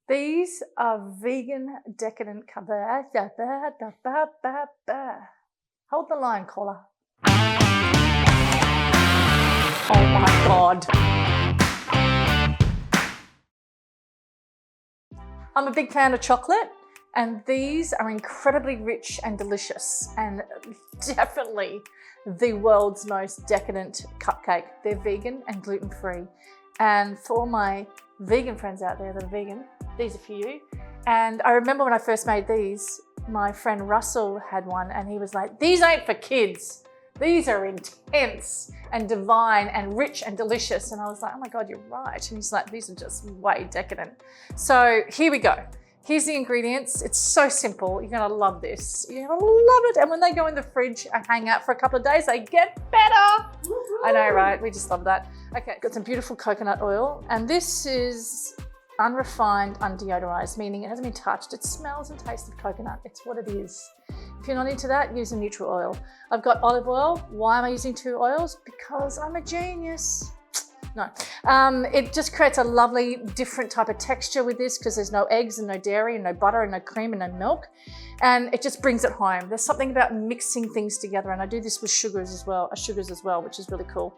These are vegan decadent 𝗑𝗓𝗚𝗏𝗑𝗓𝗚𝗏. Hold the line, caller. Oh my God. I'm a big fan of chocolate, and these are incredibly rich and delicious, and definitely the world's most decadent cupcake. They're vegan and gluten-free. And for all my vegan friends out there that are vegan, these are for you. And I remember when I first made these, my friend Russell had one, and he was like, these ain't for kids. These are intense and divine and rich and delicious. And I was like, oh my God, you're right. And he's like, these are just way decadent. So here we go. Here's the ingredients. It's so simple. You're gonna love this. You're gonna love it. And when they go in the fridge and hang out for a couple of days, they get better. I know, right? We just love that. Okay, got some beautiful coconut oil. And this is unrefined, undeodorized, meaning it hasn't been touched. It smells and tastes of coconut. It's what it is. If you're not into that, use a neutral oil. I've got olive oil. Why am I using 2 oils? Because I'm a genius. No, it just creates a lovely different type of texture with this because there's no eggs and no dairy and no butter and no cream and no milk. And it just brings it home. There's something about mixing things together, and I do this with sugars as well, which is really cool.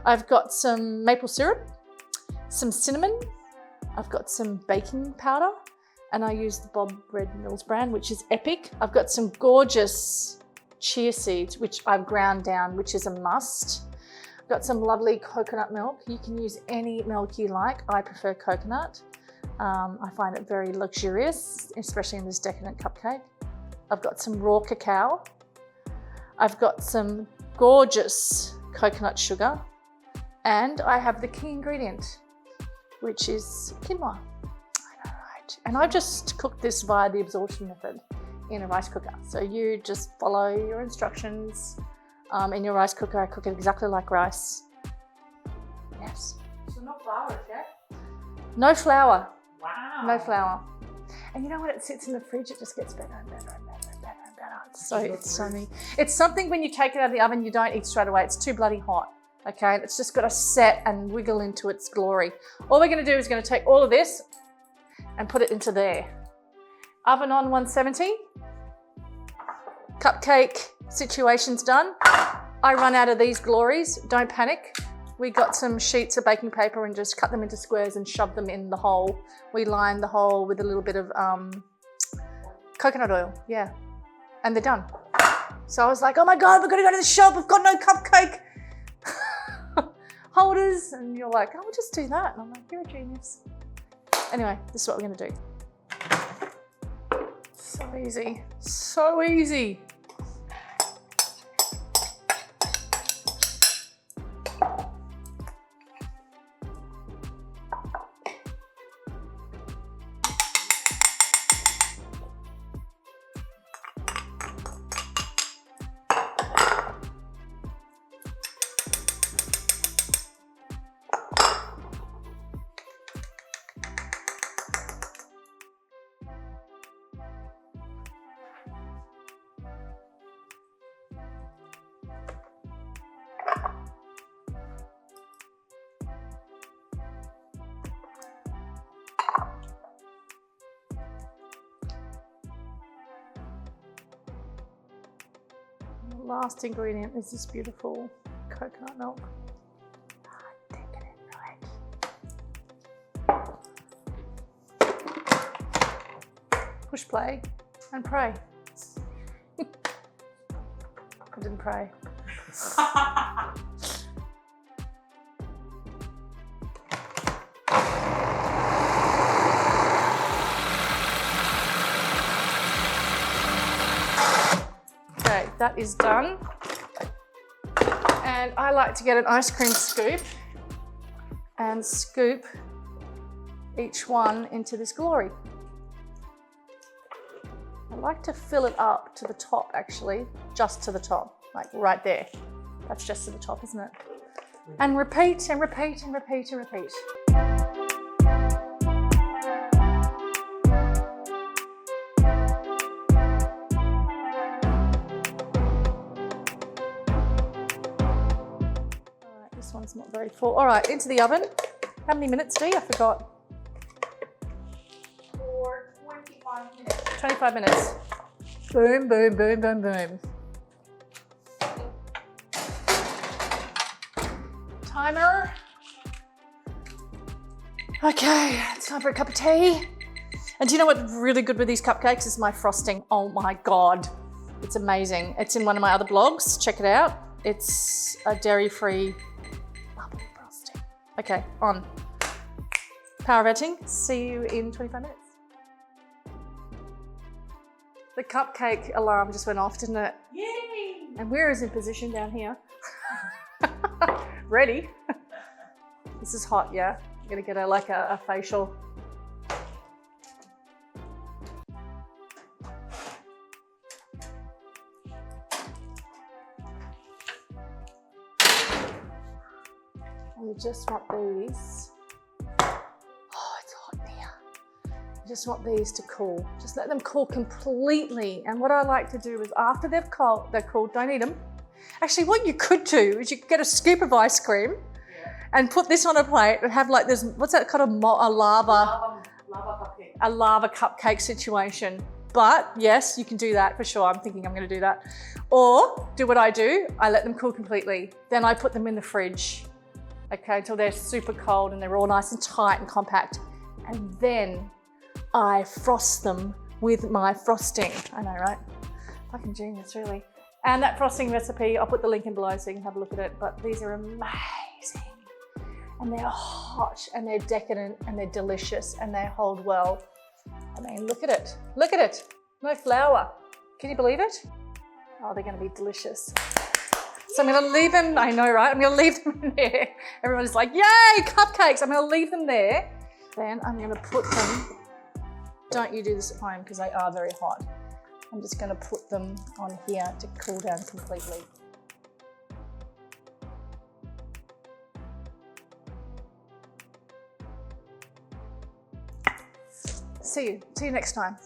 I've got some maple syrup, some cinnamon. I've got some baking powder, and I use the Bob Red Mills brand, which is epic. I've got some gorgeous chia seeds, which I've ground down, which is a must. I've got some lovely coconut milk. You can use any milk you like. I prefer coconut. I find it very luxurious, especially in this decadent cupcake. I've got some raw cacao. I've got some gorgeous coconut sugar, and I have the key ingredient, which is quinoa. I know, right? And I've just cooked this via the absorption method in a rice cooker. So you just follow your instructions. In your rice cooker, I cook it exactly like rice. Yes. So no flour, Chef? No flour. Wow. No flour. And you know when it sits in the fridge, it just gets better and better and better and better and better. It's something when you take it out of the oven, you don't eat straight away. It's too bloody hot. Okay, it's just got to set and wiggle into its glory. All we're going to do is going to take all of this and put it into there. Oven on 170. Cupcake situation's done. I run out of these glories. Don't panic. We got some sheets of baking paper and just cut them into squares and shove them in the hole. We line the hole with a little bit of coconut oil. Yeah, and they're done. So I was like, oh my God, we've got to go to the shop. We've got no cupcake holders. And you're like, oh, we'll just do that. And I'm like, you're a genius. Anyway, this is what we're gonna do. So easy, so easy. The last ingredient is this beautiful coconut milk. Decadent, right? Push play and pray. I didn't pray. Okay, that is done. And I like to get an ice cream scoop and scoop each one into this glory. I like to fill it up to the top, actually, just to the top, like right there. That's just to the top, isn't it? And repeat and repeat and repeat and repeat. This one's not very full. All right, into the oven. How many minutes, Dee? I forgot. 25 minutes. Boom, boom, boom, boom, boom. Timer. Okay, it's time for a cup of tea. And do you know what's really good with these cupcakes is my frosting. Oh my God, it's amazing. It's in one of my other blogs, check it out. It's a dairy-free bubbly frosting. Okay, on. Power of editing, see you in 25 minutes. The cupcake alarm just went off, didn't it? Yay! And we're in position down here. Ready. This is hot, yeah? I'm gonna get a facial. And you just want these. Oh, it's hot in here. You just want these to cool. Just let them cool completely. And what I like to do is after they're cooled, don't eat them. Actually, what you could do is you could get a scoop of ice cream and put this on a plate and have like this, what's that kind of a lava cupcake. A lava cupcake situation. But yes, you can do that for sure. I'm thinking I'm gonna do that. Or do what I do, I let them cool completely. Then I put them in the fridge, okay, until they're super cold and they're all nice and tight and compact. And then I frost them with my frosting. I know, right? Fucking genius, really. And that frosting recipe, I'll put the link in below so you can have a look at it, but these are amazing. And they're hot and they're decadent and they're delicious and they hold well. I mean, look at it. Look at it. No flour. Can you believe it? Oh, they're gonna be delicious. So I'm gonna leave them, I know, right? I'm gonna leave them in there. Everyone's like, yay, cupcakes. I'm gonna leave them there. Then I'm gonna put them, don't you do this at home because they are very hot. I'm just gonna put them on here to cool down completely. See you next time.